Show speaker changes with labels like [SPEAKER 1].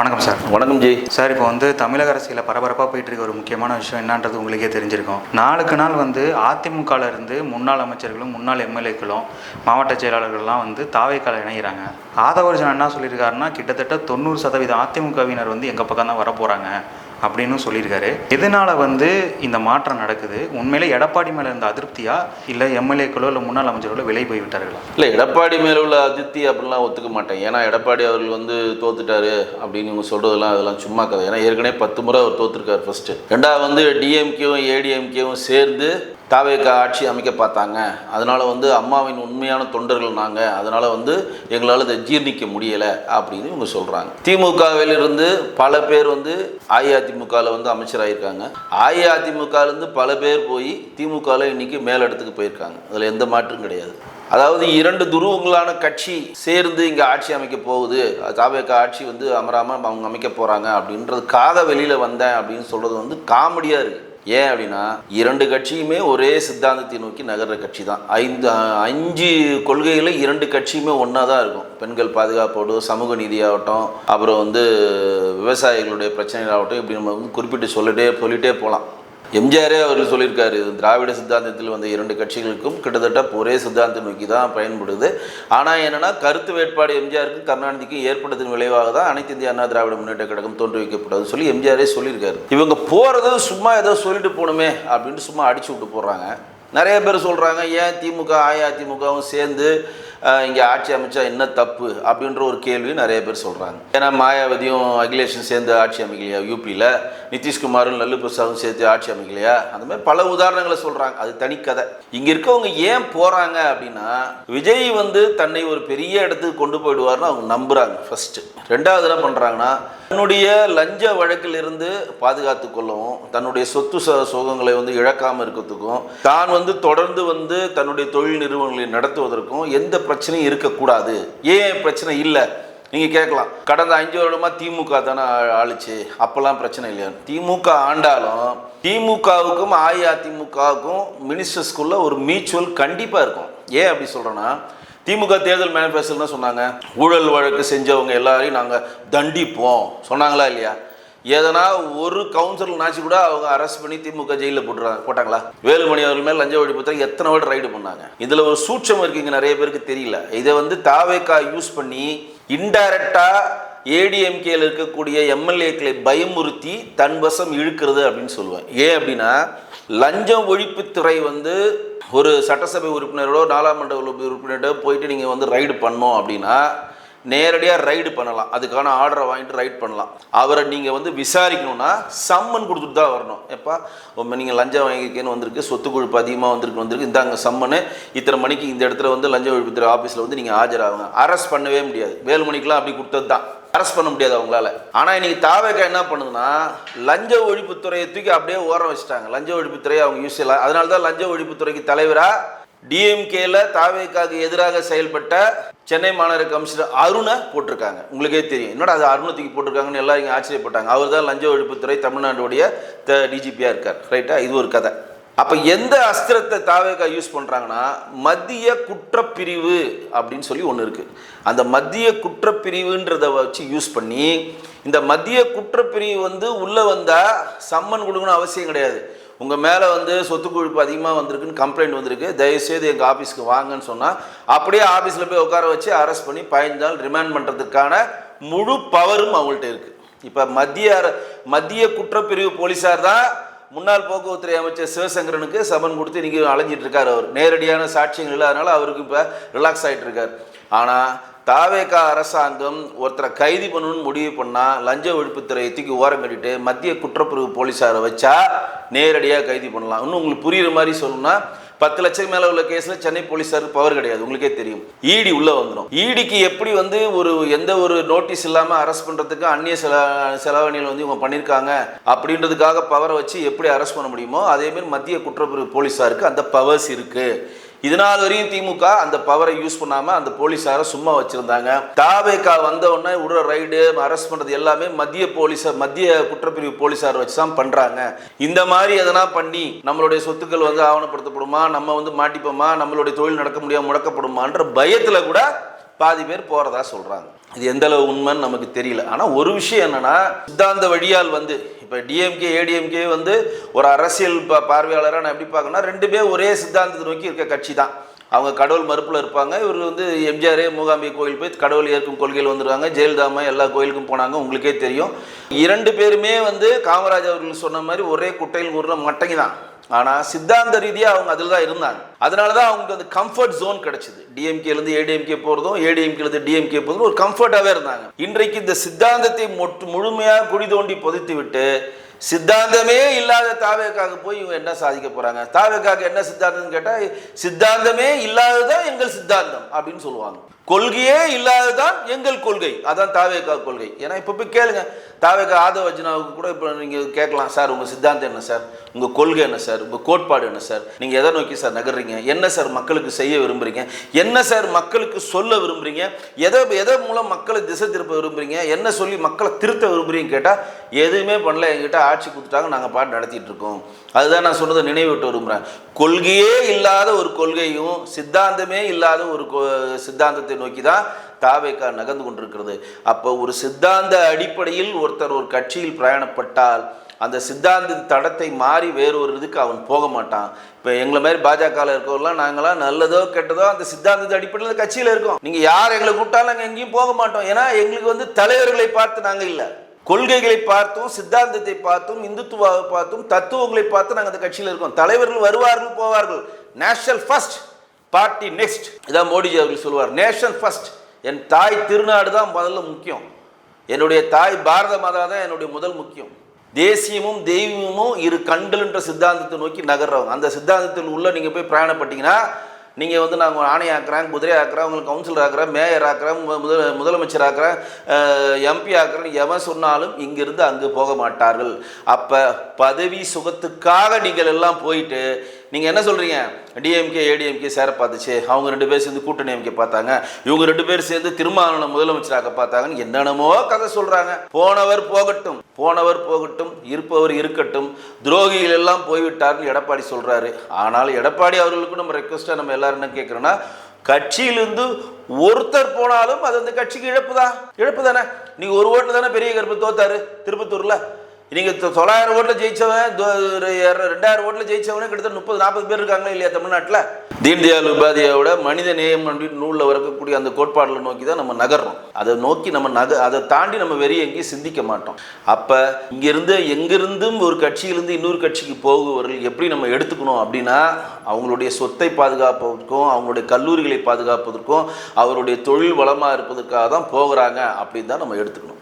[SPEAKER 1] வணக்கம் சார்.
[SPEAKER 2] வணக்கம் G.
[SPEAKER 1] Sir, இப்போ தமிழக அரசியலில் பரபரப்பாக போயிட்டு இருக்க ஒரு முக்கியமான விஷயம் என்னன்றது உங்களுக்கே தெரிஞ்சிருக்கும். நாளுக்கு நாள் அதிமுகவில் இருந்து முன்னாள் அமைச்சர்களும் முன்னாள் எம்எல்ஏக்களும் மாவட்ட செயலாளர்கள்லாம் தாவேக்கால இணைகிறாங்க. ஆதவர்ஜன் என்ன சொல்லியிருக்காருன்னா, கிட்டத்தட்ட 90% அதிமுகவினர் எங்கள் பக்கம் தான் வரப்போகிறாங்க அப்படின்னு சொல்லியிருக்காரு. எதனால் இந்த மாற்றம் நடக்குது? உண்மையிலே எடப்பாடி மேலே இருந்த அதிருப்தியா, இல்லை எம்எல்ஏக்களோ இல்லை முன்னாள் அமைச்சர்களோ விலை போய்விட்டார்களா?
[SPEAKER 2] இல்லை, எடப்பாடி மேலே உள்ள அதிருப்தி அப்படின்லாம் ஒத்துக்க மாட்டேன். ஏன்னா எடப்பாடி அவர்கள் தோத்துட்டாரு அப்படின்னு இவங்க சொல்கிறதெல்லாம் அதெல்லாம் சும்மா கதை. ஏன்னா ஏற்கனவே 10 முறை அவர் தோத்துருக்காரு ஃபஸ்ட்டு. ரெண்டாவது டிஎம்கேவும் ஏடிஎம்கேவும் சேர்ந்து தாவேக்கா ஆட்சி அமைக்க பார்த்தாங்க. அதனால் அம்மாவின் உண்மையான தொண்டர்கள் நாங்கள், அதனால் எங்களால் இதை ஜீர்ணிக்க முடியலை அப்படின்னு இவங்க சொல்கிறாங்க. திமுகவிலிருந்து பல பேர் அஇஅதிமுகவில் அமைச்சராகிருக்காங்க. அஇஅதிமுகலேருந்து பல பேர் போய் திமுகவில் இன்றைக்கி மேலிடத்துக்கு போயிருக்காங்க. அதில் எந்த மாற்றும் கிடையாது. அதாவது 2 துருவங்களான கட்சி சேர்ந்து இங்கே ஆட்சி அமைக்க போகுது, தாவேக்கா ஆட்சி அமராமல் அவங்க அமைக்க போகிறாங்க அப்படின்றதுக்காக வெளியில் வந்தேன் அப்படின்னு சொல்கிறது காமெடியாக இருக்குது. ஏன் அப்படின்னா 2 கட்சியுமே ஒரே சித்தாந்தத்தை நோக்கி நகர்ற கட்சி தான். 5 கொள்கையில் 2 கட்சியுமே ஒன்றா தான் இருக்கும். பெண்கள் பாதுகாப்போடு, சமூக நீதியாகட்டும், அப்புறம் விவசாயிகளுடைய பிரச்சனைகளாகட்டும், இப்படி நம்ம குறிப்பிட்டு சொல்லிட்டே போகலாம். எம்ஜிஆரே அவர்கள் சொல்லியிருக்காரு, திராவிட சித்தாந்தத்தில் 2 கட்சிகளுக்கும் கிட்டத்தட்ட ஒரே சித்தாந்தத்தை நோக்கி தான் பயன்படுது. ஆனால் என்னென்னா, கருத்து வேட்பாடு எம்ஜிஆருக்கும் கருணாநிதிக்கும் ஏற்படுத்தின் விளைவாக தான் அனைத்து இந்திய அண்ணா திராவிட முன்னேற்ற கழகம் தோற்றுவிக்கப்பட்டது சொல்லி எம்ஜிஆரே சொல்லியிருக்காரு. இவங்க போகிறது சும்மா ஏதோ சொல்லிட்டு போகணுமே அப்படின்ட்டு சும்மா அடிச்சு விட்டு போடுறாங்க. நிறைய பேர் சொல்கிறாங்க, ஏன் திமுக அஇஅதிமுகவும் சேர்ந்து இங்கே ஆட்சி அமைச்சா என்ன தப்பு அப்படின்ற ஒரு கேள்வி நிறைய பேர் சொல்கிறாங்க. ஏன்னா மாயாவதியும் அகிலேஷும் சேர்ந்து ஆட்சி அமைக்கலையா யூபியில், நிதிஷ்குமாரும் லல்லு பிரசாதும் சேர்த்து ஆட்சி அமைக்கலையா, அந்த மாதிரி பல உதாரணங்களை சொல்கிறாங்க. அது தனிக்கதை. இங்கே இருக்கவங்க ஏன் போகிறாங்க அப்படின்னா, விஜய் தன்னை ஒரு பெரிய இடத்துக்கு கொண்டு போயிடுவார்னு அவங்க நம்புகிறாங்க ஃபஸ்ட்டு. ரெண்டாவது என்ன பண்ணுறாங்கன்னா, தன்னுடைய லஞ்ச வழக்கில் இருந்து பாதுகாத்து கொள்ளவும், தன்னுடைய சொத்து சுகங்களை இழக்காமல் இருக்கிறதுக்கும், தான் தொடர்ந்து தன்னுடைய தொழில் நிறுவனங்களை நடத்துவதற்கும் எந்த பிரச்சனையும் இருக்கக்கூடாது. ஏன் பிரச்சனை இல்லை நீங்கள் கேட்கலாம். கடந்த 5 வருடமாக திமுக தானே ஆளுச்சு, அப்போல்லாம் பிரச்சனை இல்லையா? திமுக ஆண்டாலும் திமுகவுக்கும் அஇஅதிமுகவுக்கும் மினிஸ்டர்ஸ்குள்ள ஒரு மியூச்சுவல் கண்டிப்பாக இருக்கும். ஏன் அப்படி சொல்கிறேன்னா, திமுக தேர்தல் மேனிஃபெஸ்டோன்னு சொன்னாங்க, ஊழல் வழக்கு செஞ்சவங்க எல்லாரையும் நாங்கள் தண்டிப்போம் சொன்னாங்களா இல்லையா? எதனா ஒரு கவுன்சிலர்னாச்சு கூட அவங்க அரெஸ்ட் பண்ணி திமுக ஜெயிலில் போட்டாங்களா? வேலுமணி அவர்கள் மேல் லஞ்ச ஒழிப்புத்துறை எத்தனை வாட்டி ரைடு பண்ணாங்க? இதில் ஒரு சூட்சம் இருக்குங்க, நிறைய பேருக்கு தெரியல. இதை தாவேக்கா யூஸ் பண்ணி இன்டைரக்டாக ஏடிஎம்கேல இருக்கக்கூடிய எம்எல்ஏக்களை பயமுறுத்தி தன் வசம் இழுக்கிறது அப்படின்னு சொல்லுவேன். ஏன் அப்படின்னா, லஞ்சம் ஒழிப்புத்துறை ஒரு சட்டசபை உறுப்பினரோட நாடாளுமன்ற உறுப்பினரோட போயிட்டு நீங்கள் ரைடு பண்ணோம் அப்படின்னா நேரடியாக ரைடு பண்ணலாம். அதுக்கான ஆர்டரை வாங்கிட்டு ரைட் பண்ணலாம். அவரை நீங்கள் விசாரிக்கணும்னா சம்மன் கொடுத்துட்டு தான் வரணும். எப்பா நீங்கள் லஞ்சம் வாங்கியிருக்கேன்னு வந்திருக்கு, சொத்து கொழுப்பு அதிகமாக வந்திருக்கு, இந்தாங்க சம்மனு, இத்தனை மணிக்கு இந்த இடத்துல லஞ்ச ஒழிப்புத்துறை ஆஃபீஸில் நீங்கள் ஆஜராகுங்க. அரெஸ்ட் பண்ணவே முடியாது. வேலுமணிக்கெலாம் அப்படி கொடுத்தது தான், அரெஸ்ட் பண்ண முடியாது அவங்களால. ஆனால் இன்னைக்கு தாவேக்கா என்ன பண்ணுதுன்னா, லஞ்ச ஒழிப்புத்துறையை தூக்கி அப்படியே ஓரம் வச்சுட்டாங்க. லஞ்ச ஒழிப்புத்துறையை அவங்க யூஸ் செய்யலாம். அதனால தான் லஞ்ச ஒழிப்புத்துறைக்கு தலைவராக டிஎம்கேல தாவேக்காவுக்கு எதிராக செயல்பட்ட சென்னை மாநகர கமிஷனர் அருணை போட்டிருக்காங்க. உங்களுக்கே தெரியும், என்னோட அது அருணை தூக்கி போட்டிருக்காங்கன்னு எல்லாரும் இங்கே ஆச்சரியப்பட்டாங்க. அவர் தான் லஞ்ச ஒழிப்புத்துறை தமிழ்நாட்டுடைய டிஜிபியாக இருக்கார். ரைட்டா? இது ஒரு கதை. அப்போ எந்த அஸ்திரத்தை தாவேக்கா யூஸ் பண்ணுறாங்கன்னா, மத்திய குற்றப்பிரிவு அப்படின்னு சொல்லி ஒன்று இருக்குது. அந்த மத்திய குற்றப்பிரிவுன்றதை வச்சு யூஸ் பண்ணி, இந்த மத்திய குற்றப்பிரிவு உள்ளே வந்தால் சம்மன் கொடுக்கணும் அவசியம் கிடையாது. உங்கள் மேலே சொத்து கொழுப்பு அதிகமாக வந்திருக்குன்னு கம்ப்ளைண்ட் வந்திருக்கு, தயவுசெய்து எங்கள் ஆஃபீஸ்க்கு வாங்கன்னு சொன்னால் அப்படியே ஆஃபீஸில் போய் உட்கார வச்சு அரெஸ்ட் பண்ணி 15 நாள் ரிமாண்ட் பண்ணுறதுக்கான முழு பவரும் அவங்கள்ட்ட இருக்குது. இப்போ மத்திய குற்றப்பிரிவு போலீஸார் தான் முன்னாள் போக்குவரத்துறை அமைச்சர் சிவசங்கரனுக்கு சமன் கொடுத்து இன்றைக்கி அலைஞ்சிட்டு இருக்கார். அவர் நேரடியான சாட்சியங்கள் இல்லாதனால அவருக்கு இப்போ ரிலாக்ஸ் ஆகிட்டு இருக்கார். ஆனால் தாவேக்கா அரசாங்கம் ஒருத்தரை கைது பண்ணணும்னு முடிவு பண்ணால் லஞ்ச ஒழிப்புத்துறையை தூக்கி ஓரம் கட்டிட்டு மத்திய குற்றப்பிரிவு போலீஸாரை வச்சா நேரடியாக கைது பண்ணலாம். இன்னும் உங்களுக்கு புரியுற மாதிரி சொல்லணும்னா, 10 லட்சம் மேலே உள்ள கேஸில் சென்னை போலீஸாருக்கு பவர் கிடையாது. உங்களுக்கே தெரியும். இடி உள்ளே வந்துடும். இடிக்கு எப்படி எந்த ஒரு நோட்டீஸ் இல்லாமல் அரெஸ்ட் பண்ணுறதுக்கு அந்நிய செலவணிகள் இவங்க பண்ணியிருக்காங்க அப்படின்றதுக்காக பவரை வச்சு எப்படி அரெஸ்ட் பண்ண முடியுமோ, அதேமாதிரி மத்திய குற்றப்பிரிவு போலீஸாருக்கு அந்த பவர்ஸ் இருக்குது. இதனால் வரையும் திமுக அந்த பவரை யூஸ் பண்ணாமல் அந்த போலீஸாரை சும்மா வச்சுருந்தாங்க. தாவேக்கா வந்த உடனே விடுற ரைடு அரெஸ்ட் பண்ணுறது எல்லாமே மத்திய குற்றப்பிரிவு போலீஸார் வச்சு தான் பண்ணுறாங்க. இந்த மாதிரி எதனா பண்ணி நம்மளுடைய சொத்துக்கள் ஆவணப்படுத்தப்படுமா, நம்ம மாட்டிப்போமா, நம்மளுடைய தொழில் நடக்க முடியாமல் முடக்கப்படுமான்ற பயத்தில் கூட பாதி பேர் போகிறதா சொல்கிறாங்க. இது எந்த அளவு உண்மைன்னு நமக்கு தெரியல. ஆனால் ஒரு விஷயம் என்னென்னா, சித்தாந்த வழியால் வந்து இப்போ டிஎம்கே ஏடிஎம்கே வந்து ஒரு அரசியல் பார்வையாளராக நான் எப்படி பார்க்கணும்னா, ரெண்டுமே ஒரே சித்தாந்தத்தை நோக்கி இருக்க கட்சி தான். அவங்க கடவுள் மறுப்பில் இருப்பாங்க. இவர் வந்து எம்ஜிஆரே மூகாம்பிகை கோயில் போய் கடவுள் ஏற்கும் கொள்கையில் வந்துடுவாங்க. ஜெயலலிதாமா எல்லா கோயிலுக்கும் போனாங்க, உங்களுக்கே தெரியும். இரண்டு பேருமே வந்து காமராஜ் அவர்கள் சொன்ன மாதிரி ஒரே குட்டையில் ஊர்ற மட்டங்கி தான். ஆனால் சித்தாந்த ரீதியாக அவங்க அதில் தான் இருந்தாங்க. அதனால தான் அவங்களுக்கு அந்த கம்ஃபர்ட் ஜோன் கிடைச்சிது. டிஎம்கேலேருந்து ஏடிஎம்கே போகிறதும் ஏடிஎம்கேலேருந்து டிஎம்கே போகிறதும் ஒரு கம்ஃபர்ட்டாகவே இருந்தாங்க. இன்றைக்கு இந்த சித்தாந்தத்தை முழுமையாக குழி தோண்டி புதைத்து விட்டு சித்தாந்தமே இல்லாத தாவேக்காக போய் இவங்க என்ன சாதிக்க போகிறாங்க? தாவேக்காக என்ன சித்தாந்தம்னு கேட்டால், சித்தாந்தமே இல்லாததான் எங்கள் சித்தாந்தம் அப்படின்னு சொல்லுவாங்க. கொள்கையே இல்லாததான் எங்கள் கொள்கை, அதான் தாவேக்கா கொள்கை. ஏன்னா இப்போ போய் கேளுங்க, தாவேக்கா ஆதவ அர்ஜுனாவுக்கு கூட இப்போ நீங்கள் கேட்கலாம், சார் உங்கள் சித்தாந்தம் என்ன சார், உங்கள் கொள்கை என்ன சார், உங்கள் கோட்பாடு என்ன சார், நீங்கள் எதை நோக்கி சார் நகர்றீங்க, என்ன சார் மக்களுக்கு செய்ய விரும்புகிறீங்க, என்ன சார் மக்களுக்கு சொல்ல விரும்புகிறீங்க, எதை மூலம் மக்களை திசை திருப்ப விரும்புகிறீங்க, என்ன சொல்லி மக்களை திருத்த விரும்புகிறீங்க கேட்டால் எதுவுமே பண்ணல, எங்கிட்ட ஆட்சி கொடுத்துட்டாங்க, நாங்கள் பாட்டு நடத்திட்டு இருக்கோம். அதுதான் நான் சொன்னதை நினைவிட்டு விரும்புகிறேன். கொள்கையே இல்லாத ஒரு கொள்கையும் சித்தாந்தமே இல்லாத ஒரு சித்தாந்தத்தை நோக்கி தான் தாவேக்கா நகர்ந்து கொண்டிருக்கிறது. அப்போ ஒரு சித்தாந்த அடிப்படையில் ஒருத்தர் ஒரு கட்சியில் பிரயாணப்பட்டால் அந்த சித்தாந்த தடத்தை மாறி வேறொரு இதுக்கு அவன் போக மாட்டான். இப்போ எங்களை மாதிரி பாஜகவில் இருக்கவங்களாம் நாங்களாம் நல்லதோ கெட்டதோ அந்த சித்தாந்தத்தை அடிப்படையில் கட்சியில் இருக்கோம். நீங்கள் யார் எங்களை கூப்பிட்டாலும் நாங்கள் எங்கேயும் போக மாட்டோம். ஏன்னா எங்களுக்கு வந்து தலைவர்களை பார்த்து நாங்கள் இல்லை, கொள்கைகளை பார்த்தும் சித்தாந்தத்தை பார்த்தும் இந்துத்துவாவை பார்த்தும் தத்துவங்களை பார்த்து நாங்கள் அந்த கட்சியில் இருக்கோம். தலைவர்கள் வருவார்கள் போவார்கள், நேஷனல் ஃபர்ஸ்ட் பார்ட்டி நெக்ஸ்ட், இதான் மோடிஜி அவர்கள் சொல்லுவார். நேஷன் ஃபர்ஸ்ட், என் தாய் திருநாடு தான் முதல்ல முக்கியம், என்னுடைய தாய் பாரத மாதா தான் என்னுடைய முதல் முக்கியம். தேசியமும் தெய்வமும் இரு கண்கள்ன்ற சித்தாந்தத்தை நோக்கி நகர்றவங்க. அந்த சித்தாந்தத்தில் உள்ள நீங்கள் போய் பிரயாணப்பட்டீங்கன்னா நீங்கள் வந்து நாங்கள் ஆணை ஆக்குறேன், குதிரை ஆக்குறேன், உங்களுக்கு கவுன்சிலர் ஆக்குறேன், மேயர் ஆக்குறேன், முதலமைச்சர் ஆக்குறேன், எம்பி ஆக்குறேன்னு எவன் சொன்னாலும் இங்கிருந்து அங்கு போக மாட்டார்கள். அப்போ பதவி சுகத்துக்காக நீங்கள் எல்லாம் போயிட்டு நீங்கள் என்ன சொல்கிறீங்க, டிஎம்கே ஏடிஎம்கே சேர பார்த்துச்சு, அவங்க ரெண்டு பேர் சேர்ந்து கூட்டணி அமைக்க பார்த்தாங்க, இவங்க ரெண்டு பேர் சேர்ந்து திருமாவளவனை முதலமைச்சராக பார்த்தாங்கன்னு என்னென்னமோ கதை சொல்கிறாங்க. போனவர் போகட்டும், போனவர் போகட்டும், இருப்பவர் இருக்கட்டும், துரோகிகள் எல்லாம் போய்விட்டார்னு எடப்பாடி சொல்கிறாரு. ஆனால் எடப்பாடி அவர்களுக்கும் நம்ம ரெக்வஸ்ட்டாக நம்ம எல்லாரும் என்ன கேட்குறோன்னா, கட்சியிலிருந்து ஒருத்தர் போனாலும் அது அந்த கட்சிக்கு இழப்பு தானே. நீங்கள் ஒரு ஓட்டு தானே பெரிய கருப்பு தோத்தாரு திருப்பத்தூரில். நீங்கள் 900 ஓட்டில் ஜெயிச்சவன் 2000 ஓட்டில் ஜெயிச்சவனே கிட்டத்தட்ட 30-40 பேர் இருக்காங்களே இல்லையா தமிழ்நாட்டில். தீன்தயாள் உபாத்யாயோட மனித நேயம் அப்படின்னு நூலில் வரக்கூடிய அந்த கோட்பாடுகளை நோக்கி தான் நம்ம நகர்றோம். அதை நோக்கி நம்ம அதை தாண்டி நம்ம வெறிய எங்கேயும் சிந்திக்க மாட்டோம். அப்போ இங்கேருந்து எங்கிருந்தும் ஒரு கட்சியிலிருந்து இன்னொரு கட்சிக்கு போகுவவர்கள் எப்படி நம்ம எடுத்துக்கணும் அப்படின்னா, அவங்களுடைய சொத்தை பாதுகாப்பதற்கும் அவங்களுடைய கல்லூரிகளை பாதுகாப்பதற்கும் அவருடைய தொழில் வளமாக இருப்பதற்காக தான் போகிறாங்க அப்படின்னு தான் நம்ம எடுத்துக்கணும்.